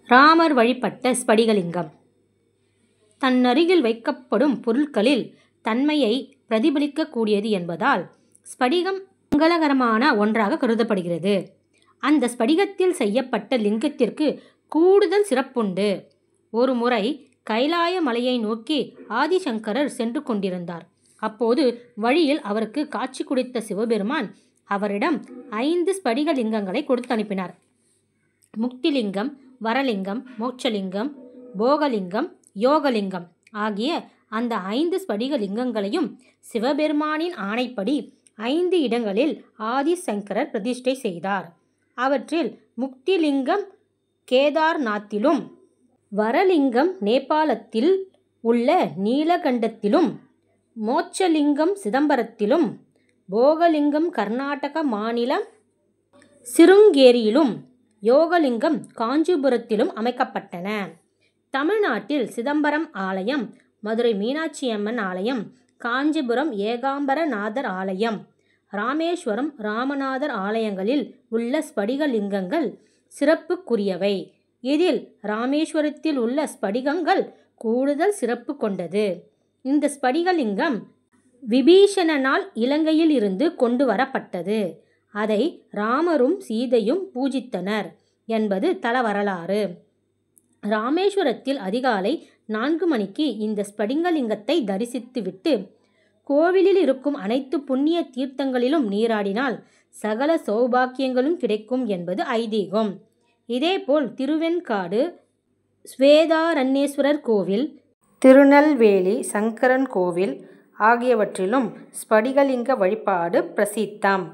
ராமர் வழிபட்ட ஸ்படிகலிங்கம். தன்னருகில் வைக்கப்படும் பொருட்களில் தன்மையை பிரதிபலிக்கக்கூடியது என்பதால் ஸ்படிகம் மங்களகரமான ஒன்றாக கருதப்படுகிறது. அந்த ஸ்படிகத்தில் செய்யப்பட்ட லிங்கத்திற்கு கூடுதல் சிறப்புண்டு. ஒரு முறை கைலாய மலையை நோக்கி ஆதிசங்கரர் சென்று கொண்டிருந்தார். அப்போது வழியில் அவருக்கு காட்சி கொடுத்த சிவபெருமான் அவரிடம் 5 ஸ்படிகலிங்கங்களை கொடுத்து அனுப்பினார். முக்திலிங்கம், வரலிங்கம், மோட்சலிங்கம், போகலிங்கம், யோகலிங்கம் ஆகிய அந்த 5 ஸ்படிகலிங்கங்களையும் சிவபெருமானின் ஆணைப்படி 5 இடங்களில் ஆதிசங்கரர் பிரதிஷ்டை செய்தார். அவற்றில் முக்திலிங்கம் கேதார்நாத்திலும், வரலிங்கம் நேபாளத்தில் உள்ள நீலகண்டத்திலும், மோட்சலிங்கம் சிதம்பரத்திலும், போகலிங்கம் கர்நாடக மாநிலம் சிருங்கேரியிலும், யோகலிங்கம் காஞ்சிபுரத்திலும் அமைக்கப்பட்டன. தமிழ்நாட்டில் சிதம்பரம் ஆலயம், மதுரை மீனாட்சியம்மன் ஆலயம், காஞ்சிபுரம் ஏகாம்பரநாதர் ஆலயம், ராமேஸ்வரம் ராமநாதர் ஆலயங்களில் உள்ள ஸ்படிகலிங்கங்கள் சிறப்புக்குரியவை. இதில் ராமேஸ்வரத்தில் உள்ள ஸ்படிகங்கள் கூடுதல் சிறப்பு கொண்டது. இந்த ஸ்படிகலிங்கம் விபீஷணனால் இலங்கையில் இருந்து கொண்டு வரப்பட்டது. அதை ராமரும் சீதையும் பூஜித்தனர் என்பது தல வரலாறு. ராமேஸ்வரத்தில் அதிகாலை 4 மணிக்கு இந்த ஸ்படிகலிங்கத்தை தரிசித்துவிட்டு கோவிலில் இருக்கும் அனைத்து புண்ணிய தீர்த்தங்களிலும் நீராடினால் சகல சௌபாக்கியங்களும் கிடைக்கும் என்பது ஐதீகம். இதேபோல் திருவெண்காடு ஸ்வேதாரண்யேஸ்வரர் கோவில், திருநெல்வேலி சங்கரன் கோவில் ஆகியவற்றிலும் ஸ்படிகலிங்க வழிபாடு பிரசித்தம்.